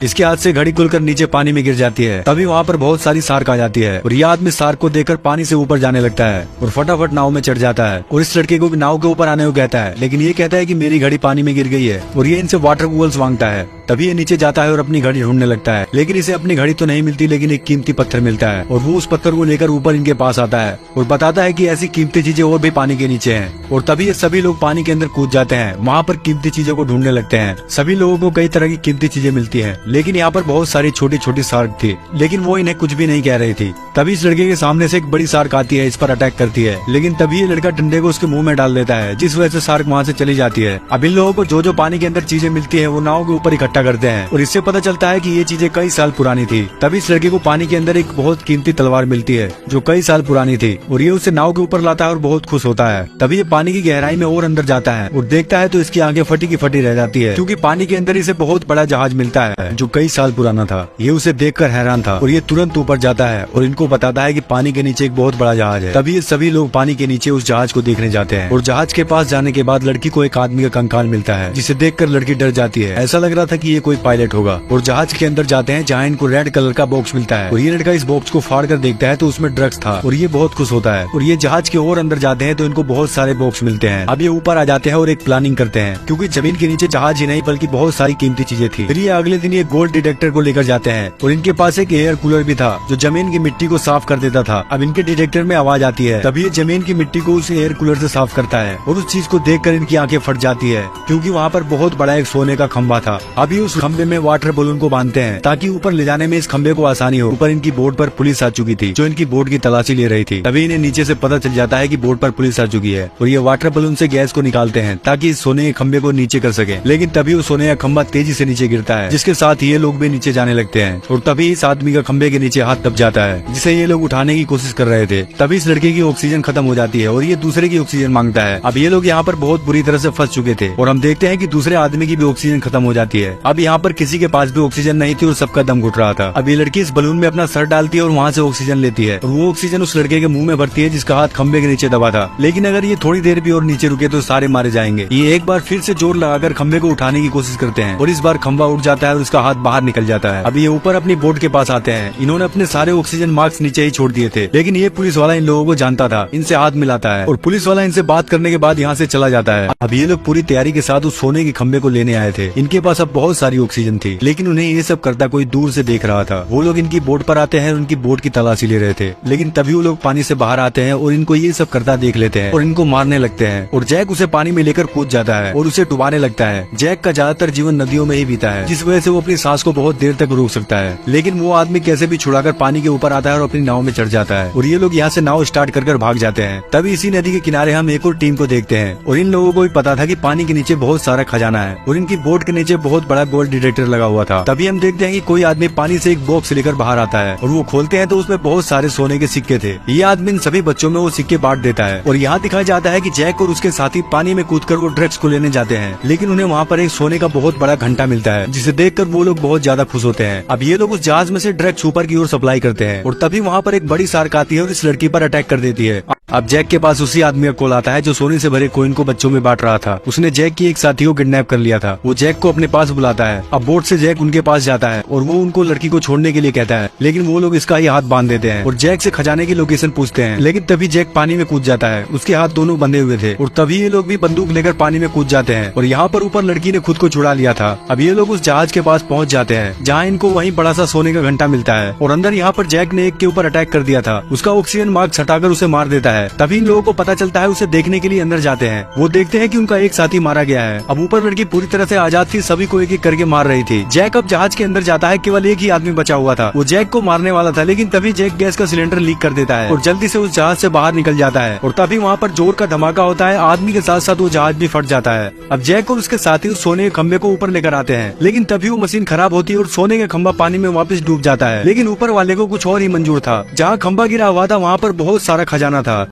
इसके हाथ से घड़ी खुलकर नीचे पानी में गिर जाती है। तभी वहाँ पर बहुत सारी शार्क आ जाती है और ये आदमी शार्क को देखकर पानी से ऊपर जाने लगता है और फटाफट नाव में चढ़ जाता है और इस लड़के को भी नाव के ऊपर आने को कहता है, लेकिन ये कहता है कि मेरी घड़ी पानी में गिर गई है और ये इनसे वाटर कूल्स मांगता है। तभी ये नीचे जाता है और अपनी घड़ी ढूंढने लगता है, लेकिन इसे अपनी घड़ी तो नहीं मिलती, लेकिन एक कीमती पत्थर मिलता है और वो उस पत्थर को लेकर ऊपर इनके पास आता है और बताता है कि ऐसी कीमती चीजें और भी पानी के नीचे हैं। और तभी ये सभी लोग पानी के अंदर कूद जाते हैं, वहाँ पर कीमती चीजों को ढूंढने लगते हैं। सभी लोगों को कई तरह की कीमती चीजें मिलती है, लेकिन यहाँ पर बहुत सारी छोटी छोटी शार्क थी, लेकिन वो इन्हें कुछ भी नहीं कह रही थी। तभी इस लड़के के सामने से एक बड़ी शार्क आती है, इस पर अटैक करती है, लेकिन तभी ये लड़का डंडे को उसके मुंह में डाल देता है, जिस वजह से शार्क वहाँ से चली जाती है। अब इन लोगों को जो जो पानी के अंदर चीजें मिलती है वो नाव के ऊपर इकट्ठा करते हैं और इससे पता चलता है कि ये चीजें कई साल पुरानी थी। तभी इस लड़के को पानी के अंदर एक बहुत कीमती तलवार मिलती है जो कई साल पुरानी थी और ये उसे नाव के ऊपर लाता है और बहुत खुश होता है। तभी ये पानी की गहराई में और अंदर जाता है और देखता है तो इसकी आंखें फटी की फटी रह जाती है, क्योंकि पानी के अंदर इसे बहुत बड़ा जहाज मिलता है जो कई साल पुराना था। ये उसे देखकर हैरान था और ये तुरंत ऊपर जाता है और इनको बताता है कि पानी के नीचे एक बहुत बड़ा जहाज है। तभी ये सभी लोग पानी के नीचे उस जहाज को देखने जाते हैं और जहाज के पास जाने के बाद लड़की को एक आदमी का कंकाल मिलता है, जिसे देखकर लड़की डर जाती है। ऐसा लग रहा था कि ये कोई पायलट होगा और जहाज के अंदर जाते हैं जहाँ इनको रेड कलर का बॉक्स मिलता है और ये लड़का इस बॉक्स को फाड़ कर देखता है तो उसमें ड्रग्स था और ये बहुत खुश होता है। और ये जहाज के और अंदर जाते हैं तो इनको बहुत सारे बॉक्स मिलते हैं। अब ये ऊपर आ जाते हैं और एक प्लानिंग करते हैं, क्योंकि जमीन के नीचे जहाज ही नहीं बल्कि बहुत सारी कीमती चीजें थी। फिर ये अगले दिन ये गोल्ड डिटेक्टर को लेकर जाते हैं और इनके पास एक एयर कूलर भी था जो जमीन की मिट्टी को साफ कर देता था। अब इनके डिटेक्टर में आवाज आती है, तभी ये जमीन की मिट्टी को उस एयर कूलर से साफ करता है और उस चीज को देखकर इनकी आंखें फट जाती है, क्योंकि वहाँ पर बहुत बड़ा एक सोने का खंभा था। अभी उस खंभे में वाटर बलून को बांधते हैं ताकि ऊपर ले जाने में इस खंभे को आसानी हो। ऊपर इनकी बोट पर पुलिस आ चुकी थी जो इनकी बोट की तलाशी ले रही थी। तभी इन्हें नीचे से पता चल जाता है कि बोट पर पुलिस आ चुकी है और ये वाटर बलून से गैस को निकालते हैं ताकि इस सोने के खंभे को नीचे कर सके। लेकिन तभी वो सोने का खंभा तेजी से नीचे गिरता है, जिसके साथ ये लोग भी नीचे जाने लगते हैं और तभी इस आदमी का खंभे के नीचे हाथ दब जाता है, जिसे ये लोग उठाने की कोशिश कर रहे थे। तभी इस लड़के की ऑक्सीजन खत्म हो जाती है और ये दूसरे की ऑक्सीजन मांगता है। अब ये लोग यहाँ पर बहुत बुरी तरह से फंस चुके थे और हम देखते हैं कि दूसरे आदमी की भी ऑक्सीजन खत्म हो जाती है। अब यहाँ पर किसी के पास भी ऑक्सीजन नहीं थी और सबका दम घुट रहा था। अब ये लड़की इस बलून में अपना सर डालती है और वहाँ से ऑक्सीजन लेती है और वो ऑक्सीजन उस लड़के के मुंह में भरती है जिसका हाथ खंबे के नीचे दबा था। लेकिन अगर ये थोड़ी देर भी और नीचे रुके तो सारे मारे जाएंगे। ये एक बार फिर से जोर लगाकर खंबे को उठाने की कोशिश करते हैं और इस बार खंबा उठ जाता है और उसका हाथ बाहर निकल जाता है। अब ये ऊपर अपनी बोट के पास आते हैं। इन्होंने अपने सारे ऑक्सीजन मास्क नीचे ही छोड़ दिए थे, लेकिन ये पुलिस वाला इन लोगों को जानता था, इनसे हाथ मिलाता है और पुलिस वाला इनसे बात करने के बाद यहाँ से चला जाता है। अब ये लोग पूरी तैयारी के साथ उस सोने के खंबे को लेने आए थे। इनके पास अब बहुत सारी ऑक्सीजन थी, लेकिन उन्हें ये सब करता कोई दूर से देख रहा था। वो लोग इनकी बोट पर आते हैं और उनकी बोट की तलाशी ले रहे थे, लेकिन तभी वो लोग पानी से बाहर आते हैं और इनको ये सब करता देख लेते हैं और इनको मारने लगते हैं। और जैक उसे पानी में लेकर कूद जाता है और उसे डुबाने लगता है। जैक का ज्यादातर जीवन नदियों में ही बीता है, जिस वजह से वो अपनी सांस को बहुत देर तक रोक सकता है, लेकिन वो आदमी कैसे भी छुड़ाकर पानी के ऊपर आता है और अपनी नाव में चढ़ जाता है और ये लोग यहाँ से नाव स्टार्ट कर भाग जाते हैं। तभी इसी नदी के किनारे हम एक और टीम को देखते हैं और इन लोगों को भी पता था कि पानी के नीचे बहुत सारा खजाना है और इनकी बोट के नीचे बहुत बड़ा गोल्ड डिटेक्टर लगा हुआ था। तभी हम देखते हैं कि कोई आदमी पानी से एक बॉक्स लेकर बाहर आता है और वो खोलते हैं तो उसमें बहुत सारे सोने के सिक्के थे। ये आदमी इन सभी बच्चों में वो सिक्के बांट देता है और यहाँ दिखाया जाता है कि जैक और उसके साथी पानी में कूदकर वो ड्रग्स को लेने जाते हैं, लेकिन उन्हें वहाँ पर एक सोने का बहुत बड़ा घंटा मिलता है, जिसे देखकर वो लोग बहुत ज्यादा खुश होते हैं। अब ये लोग उस जहाज में से ड्रग्स ऊपर की ओर सप्लाई करते हैं और तभी वहाँ पर एक बड़ी शार्क आती है और इस लड़की पर अटैक कर देती है। अब जैक के पास उसी आदमी का कॉल आता है जो सोने से भरे कॉइन को बच्चों में बांट रहा था। उसने जैक की एक साथी को किडनैप कर लिया था। वो जैक को अपने पास बुलाता है। अब बोट से जैक उनके पास जाता है और वो उनको लड़की को छोड़ने के लिए कहता है, लेकिन वो लोग इसका ही हाथ बांध देते हैं और जैक से खजाने की लोकेशन पूछते हैं। लेकिन तभी जैक पानी में कूद जाता है, उसके हाथ दोनों बंधे हुए थे और तभी ये लोग भी बंदूक लेकर पानी में कूद जाते हैं और यहाँ पर ऊपर लड़की ने खुद को छुड़ा लिया था। अब ये लोग उस जहाज के पास पहुँच जाते हैं जहाँ इनको वहीं बड़ा सा सोने का घंटा मिलता है और अंदर यहाँ पर जैक ने एक के ऊपर अटैक कर दिया था। उसका ऑक्सीजन मास्क हटाकर उसे मार देता है। तभी इन लोगों को पता चलता है, उसे देखने के लिए अंदर जाते हैं। वो देखते हैं कि उनका एक साथी मारा गया है। अब ऊपर लड़की पूरी तरह से आजाद थी, सभी को एक एक करके मार रही थी। जैक अब जहाज के अंदर जाता है, केवल एक ही आदमी बचा हुआ था। वो जैक को मारने वाला था, लेकिन तभी जैक गैस का सिलेंडर लीक कर देता है और जल्दी से उस जहाज से बाहर निकल जाता है और तभी वहाँ पर जोर का धमाका होता है। आदमी के साथ साथ वो जहाज भी फट जाता है। अब जैक और उसके साथी उस सोने के खंबे को ऊपर लेकर आते हैं, लेकिन तभी वो मशीन खराब होती है और सोने का खंबा पानी में वापस डूब जाता है। लेकिन ऊपर वाले को कुछ और ही मंजूर था। जहाँ खंबा गिरा हुआ था वहाँ पर बहुत सारा खजाना था।